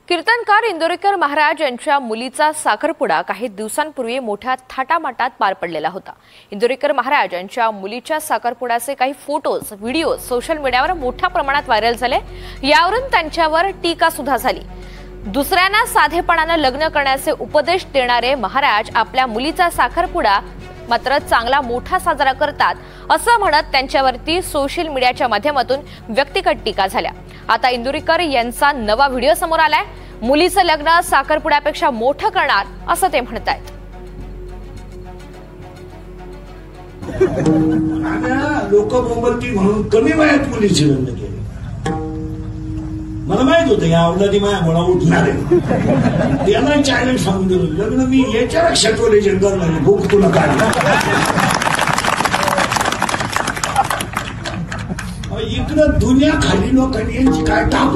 कीर्तनकार इंदोरीकर महाराज यांच्या मुलीचा साखरपुडा काही दिवसांपूर्वी मोठ्या थाटामाटात पार पडलेला होता। इंदोरीकर महाराज यांच्या मुलीच्या साखरपुड्याचे काही फोटोज, व्हिडिओ सोशल मीडियावर मोठ्या प्रमाणात व्हायरल झाले। यावरून त्यांच्यावर टीका सुद्धा झाली। दुसऱ्यांना साधेपणाने लग्न करण्याचे उपदेश देणारे महाराज आपल्या मुलीचा साखरपुडा मात्र चांगला मोठा साजरा करतात असं म्हणत त्यांच्यावरती सोशल मीडियाच्या माध्यमातून व्यक्तिगत टीका झाल्या। आता इंदोरीकर यांचा नवा व्हिडिओ समोर आलाय। मुलीचं लग्न साखरपुड्यापेक्षा मोठं करणार असं ते म्हणतायत। लोक बोंबलती म्हणून कमी वयात मुलीचे लग्न केले। मला माहित होतं या अवलादी माया मुळा उठणार आहे। याला चॅलेंज सांगून दिलं, लग्न मी याच्या शटवले जंगल नाही भूक तुला काढला। इकडं दुनिया खाली लोकांनी यांची काय टाक